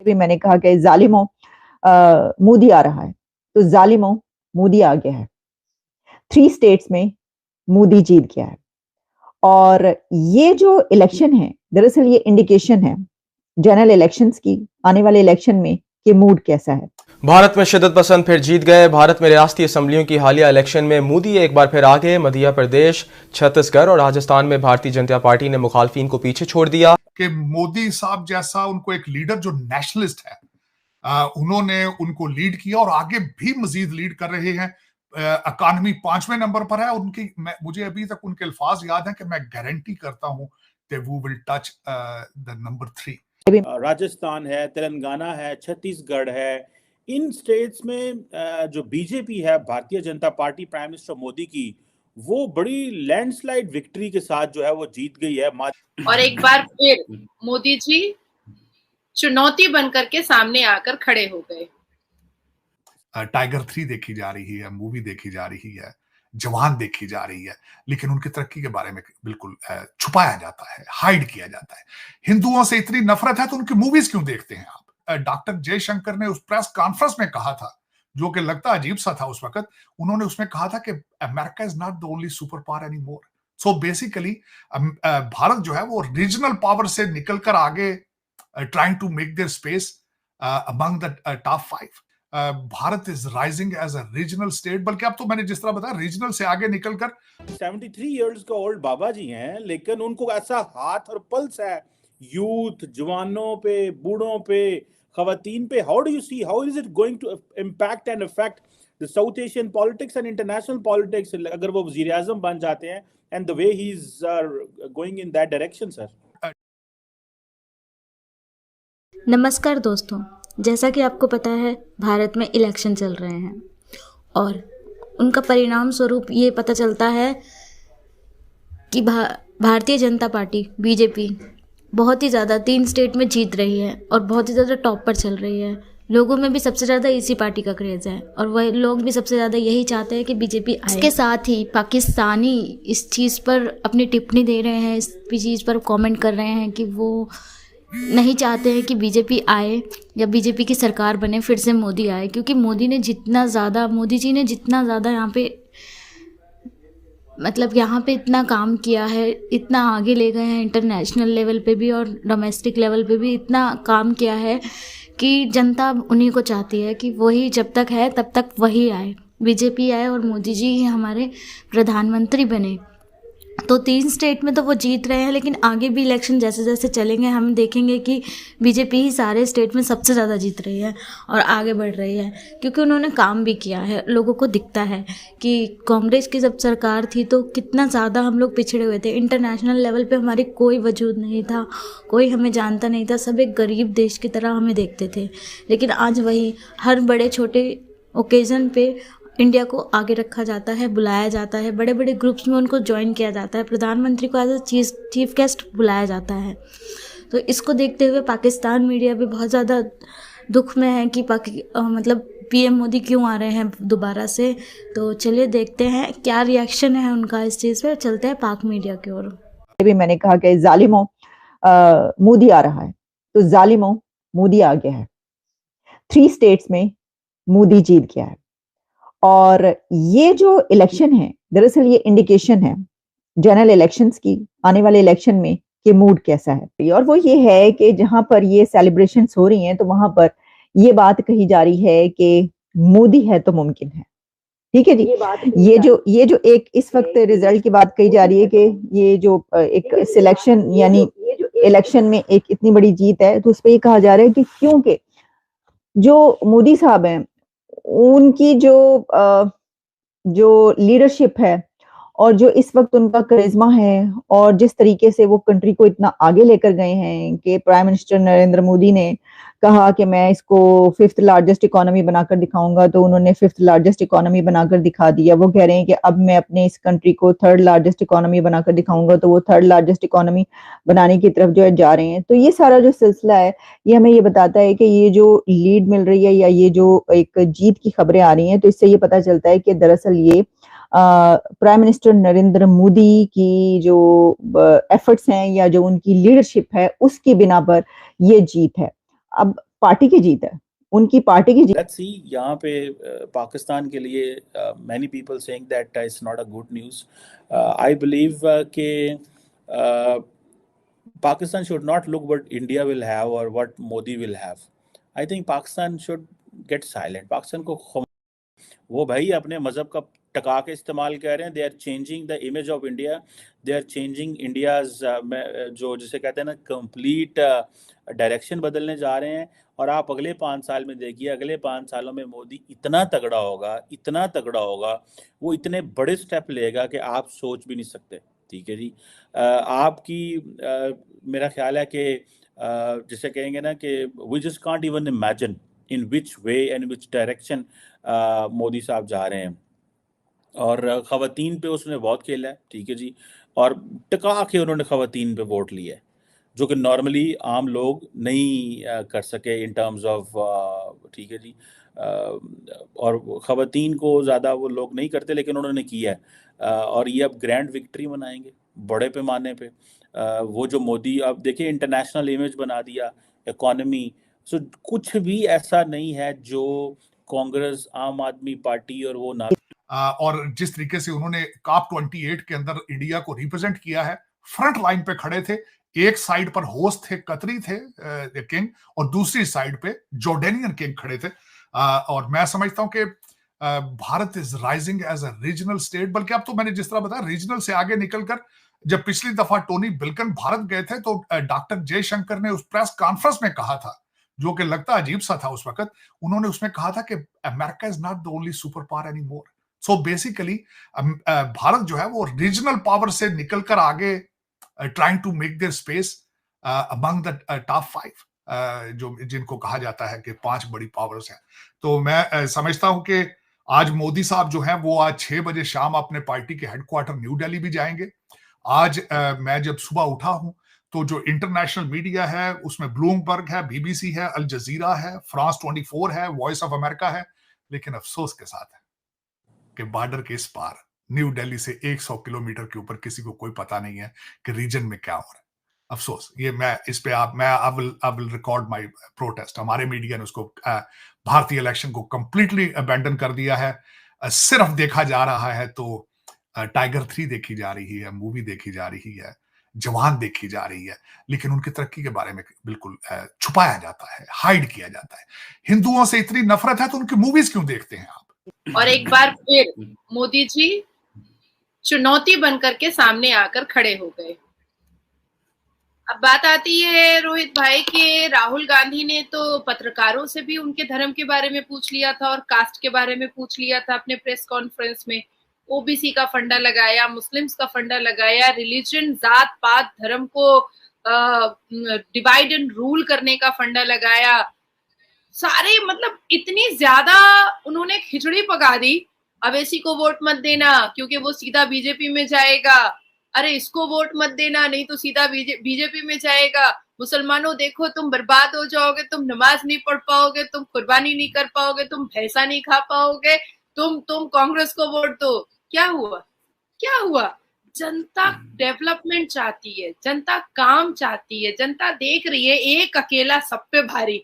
भी मैंने कहा कि जालिमों मोदी आ रहा है, तो जालिमों मोदी आ गया है। 3 स्टेट्स में मोदी जीत गया है और ये जो इलेक्शन है, दरअसल ये इंडिकेशन है जनरल इलेक्शंस की, आने वाले इलेक्शन में कि मूड कैसा है। भारत में शिद्दत पसंद फिर जीत गए। भारत में रियासती असम्बलियों की हालिया इलेक्शन में मोदी एक बार फिर आगे। मध्य प्रदेश, छत्तीसगढ़ और राजस्थान में भारतीय जनता पार्टी ने मुखालफिन को पीछे छोड़ दिया। कि मोदी साहब जैसा उनको एक लीडर जो नेशनलिस्ट है, उन्होंने उनको लीड किया और आगे भी मजीद लीड कर रहे हैं। इकॉनमी 5वें नंबर पर है। उनकी मुझे अभी तक उनके अल्फाज याद है कि मैं गारंटी करता हूं कि वो will touch the number 3। Rajasthan है, तेलंगाना है, छत्तीसगढ़ है, इन स्टेट्स में जो बीजेपी है, Bharatiya Janata party prime minister Modi की, वो बड़ी लैंडस्लाइड विक्ट्री के साथ जो है वो जीत गई है। और एक बार फिर मोदी जी चुनौती बनकर के सामने आकर खड़े हो गए। टाइगर 3 देखी जा रही है, मूवी देखी जा रही है, जवान देखी जा रही है, लेकिन उनकी तरक्की के बारे में बिल्कुल छुपाया जाता है, हाइड किया जाता है। हिंदुओं से इतनी नफरत है तो उनकी मूवीज क्यों देखते हैं आप? डॉक्टर जयशंकर ने उस प्रेस कॉन्फ्रेंस में कहा था, जो कि लगता अजीब सा था उस वक्त, उन्होंने उसमें कहा था कि America is not the only super power any more. So basically Bharat जो है वो रीजनल पावर से निकलकर आगे trying to make their space among the top 5। Bharat is rising as a regional state, बल्कि अब तो मैंने जिस तरह बताया रीजनल से आगे निकलकर 73 इयर्स का ओल्ड बाबा जी हैं, लेकिन उनको ऐसा हाथ और पल्स है यूथ, जवानों पे, बूढ़ों पे, खवातीन पे। How do you see, how is it going to impact and affect the South Asian politics and international politics अगर वो वजीर आजम बन जाते हैं, and the way he is going in that direction? Sir नमस्कार दोस्तों, जैसा कि आपको पता है भारत में इलेक्शन चल रहे हैं और उनका परिणाम स्वरूप ये पता चलता है कि भारतीय जनता पार्टी बीजेपी बहुत ही ज़्यादा 3 स्टेट में जीत रही है और बहुत ही ज़्यादा टॉप पर चल रही है। लोगों में भी सबसे ज़्यादा इसी पार्टी का क्रेज़ है और वह लोग भी सबसे ज़्यादा यही चाहते हैं कि बीजेपी आए। इसके साथ ही पाकिस्तानी इस चीज़ पर अपनी टिप्पणी दे रहे हैं, इस चीज़ पर कमेंट कर रहे हैं कि वो नहीं चाहते हैं कि बीजेपी आए या बीजेपी की सरकार बने, फिर से मोदी आए, क्योंकि मोदी जी ने जितना ज़्यादा यहाँ पे यहाँ पे इतना काम किया है, इतना आगे ले गए हैं इंटरनेशनल लेवल पे भी और डोमेस्टिक लेवल पे भी इतना काम किया है कि जनता उन्हीं को चाहती है कि वही जब तक है तब तक वही आए, बीजेपी आए और मोदी जी हमारे प्रधानमंत्री बने। तो 3 स्टेट में तो वो जीत रहे हैं, लेकिन आगे भी इलेक्शन जैसे जैसे चलेंगे हम देखेंगे कि बीजेपी ही सारे स्टेट में सबसे ज़्यादा जीत रही है और आगे बढ़ रही है, क्योंकि उन्होंने काम भी किया है। लोगों को दिखता है कि कांग्रेस की जब सरकार थी तो कितना ज़्यादा हम लोग पिछड़े हुए थे, इंटरनेशनल लेवल पे हमारी कोई वजूद नहीं था, कोई हमें जानता नहीं था, सब एक गरीब देश की तरह हमें देखते थे। लेकिन आज वही हर बड़े छोटे ओकेज़न पे इंडिया को आगे रखा जाता है, बुलाया जाता है, बड़े बड़े ग्रुप्स में उनको ज्वाइन किया जाता है, प्रधानमंत्री को एज अ चीफ गेस्ट बुलाया जाता है। तो इसको देखते हुए पाकिस्तान मीडिया भी बहुत ज़्यादा दुख में है कि पीएम मोदी क्यों आ रहे हैं दोबारा से। तो चलिए देखते हैं क्या रिएक्शन है उनका इस चीज़ पे। चलते हैं पाक मीडिया की ओर। भी मैंने कहा कि जालिमों मोदी आ रहा है, तो जालिमों मोदी आ गया है। 3 स्टेट्स में मोदी जीत गया है और ये जो इलेक्शन है, दरअसल ये इंडिकेशन है जनरल इलेक्शंस की, आने वाले इलेक्शन में कि मूड कैसा है। और वो ये है कि जहां पर ये सेलिब्रेशंस हो रही हैं तो वहां पर ये बात कही जा रही है कि मोदी है तो मुमकिन है। ठीक है जी, ये जो एक इस वक्त रिजल्ट की बात कही जा रही है कि ये जो एक सिलेक्शन यानी इलेक्शन में एक इतनी बड़ी जीत है, तो उस पर ये कहा जा रहा है कि क्योंकि जो मोदी साहब हैं उनकी जो लीडरशिप है और जो इस वक्त उनका करिश्मा है और जिस तरीके से वो कंट्री को इतना आगे लेकर गए हैं कि प्राइम मिनिस्टर नरेंद्र मोदी ने कहा कि मैं इसको 5th लार्जेस्ट इकोनॉमी बनाकर दिखाऊंगा, तो उन्होंने 5th लार्जेस्ट इकोनॉमी बनाकर दिखा दिया। वो कह रहे हैं कि अब मैं अपने इस कंट्री को 3rd लार्जेस्ट इकोनॉमी बनाकर दिखाऊंगा, तो वो 3rd लार्जेस्ट इकोनॉमी बनाने की तरफ जो है जा रहे हैं। तो ये सारा जो सिलसिला है ये हमें ये बताता है कि ये जो लीड मिल रही है या ये जो एक जीत की खबरें आ रही हैं, तो इससे ये पता चलता है कि दरअसल ये प्राइम मिनिस्टर नरेंद्र मोदी की जो एफर्ट्स हैं या जो उनकी लीडरशिप है उसकी बिना पर ये जीत है। अब पार्टी की जीत है, उनकी पार्टी की जीत। लेट्स सी यहाँ पे पाकिस्तान के लिए many people saying that it's not a good news. I believe कि Pakistan should not look what India will have or what Modi will have. I think Pakistan should get silent. Pakistan को वो भाई अपने मजहब का टका के इस्तेमाल कर रहे हैं. They are changing the image of India. They are changing India's जो जिसे कहते हैं ना कंप्लीट डायरेक्शन बदलने जा रहे हैं. और आप अगले 5 साल में देखिए, अगले 5 सालों में मोदी इतना तगड़ा होगा, वो इतने बड़े स्टेप लेगा कि आप सोच भी नहीं सकते. ठीक है जी. आपकी मेरा ख्याल है कि जिसे कहेंगे ना कि we just can't even imagine in which way and which direction Modi साहब जा रहे हैं. और ख़वातीन पे उसने बहुत खेला है. ठीक है जी. और टिका के उन्होंने ख़वातीन पे वोट लिया है, जो कि नॉर्मली आम लोग नहीं कर सके इन टर्म्स ऑफ. ठीक है जी. और ख़वातीन को ज़्यादा वो लोग नहीं करते, लेकिन उन्होंने किया है. और ये अब ग्रैंड विक्ट्री मनाएंगे बड़े पैमाने पे. वो जो मोदी अब देखिए इंटरनेशनल इमेज बना दिया, इकोनॉमी. सो कुछ भी ऐसा नहीं है जो कांग्रेस, आम आदमी पार्टी और वो ना. और जिस तरीके से उन्होंने COP 28 के अंदर इंडिया को रिप्रेजेंट किया है, फ्रंट लाइन पे खड़े थे. एक साइड पर होस्ट थे, कतरी थे किंग, और दूसरी साइड पे जॉर्डेनियन किंग खड़े थे. और मैं समझता हूं कि Bharat is rising as a regional state. बल्कि अब तो मैंने जिस तरह बताया, रीजनल से आगे निकलकर, जब पिछली दफा टोनी बिल्कन भारत गए थे तो डॉक्टर जयशंकर ने उस प्रेस कॉन्फ्रेंस में कहा था, जो कि लगता अजीब सा था उस वक्त. उन्होंने उसमें कहा था कि America is not the only super power any more. So basically Bharat जो है वो रीजनल पावर से निकलकर आगे trying to make their space among the top 5, जो जिनको कहा जाता है कि 5 बड़ी पावर्स हैं. तो मैं समझता हूं कि आज मोदी साहब जो हैं वो आज 6 बजे शाम अपने पार्टी के हेडक्वार्टर न्यू दिल्ली भी जाएंगे. आज मैं जब सुबह उठा हूं तो जो इंटरनेशनल मीडिया है उसमें ब्लूमबर्ग है, BBC है, अल जजीरा है, फ्रांस 24 है, वॉइस ऑफ अमेरिका है. लेकिन अफसोस के साथ है कि बॉर्डर के इस पार न्यू दिल्ली से 100 किलोमीटर के ऊपर किसी को कोई पता नहीं है कि रीजन में क्या हो रहा है. अफसोस. ये मैं इस पे I will record my protest. हमारे मीडिया ने उसको भारतीय इलेक्शन को कंप्लीटली अबैंडन कर दिया है. सिर्फ देखा जा रहा है तो टाइगर 3 देखी जा रही है, मूवी देखी जा रही है, जवान देखी जा रही है, लेकिन उनकी तरक्की के बारे में बिल्कुल छुपाया जाता है, हाइड किया जाता है. हिंदुओं से इतनी नफरत है तो उनकी मूवीज क्यों देखते हैं आप? और एक बार फिर मोदी जी चुनौती बनकर के सामने आकर खड़े हो गए. अब बात आती है रोहित भाई कि राहुल गांधी ने तो पत्रकारों से भी उनके धर्म के बारे में पूछ लिया था और कास्ट के बारे में पूछ लिया था अपने प्रेस कॉन्फ्रेंस में. ओबीसी का फंडा लगाया, मुस्लिम्स का फंडा लगाया, रिलीजन, जात पात, धर्म को डिवाइड एंड रूल करने का फंडा लगाया. सारे मतलब इतनी ज्यादा उन्होंने खिचड़ी पका दी. अवैसी को वोट मत देना क्योंकि वो सीधा बीजेपी में जाएगा. अरे इसको वोट मत देना नहीं तो सीधा बीजेपी में जाएगा. मुसलमानों देखो तुम बर्बाद हो जाओगे, तुम नमाज नहीं पढ़ पाओगे, तुम कुर्बानी नहीं कर पाओगे, तुम भैंसा नहीं खा पाओगे, तुम कांग्रेस को वोट दो. क्या हुआ? जनता डेवलपमेंट चाहती है, जनता काम चाहती है, जनता देख रही है एक अकेला सब पे भारी.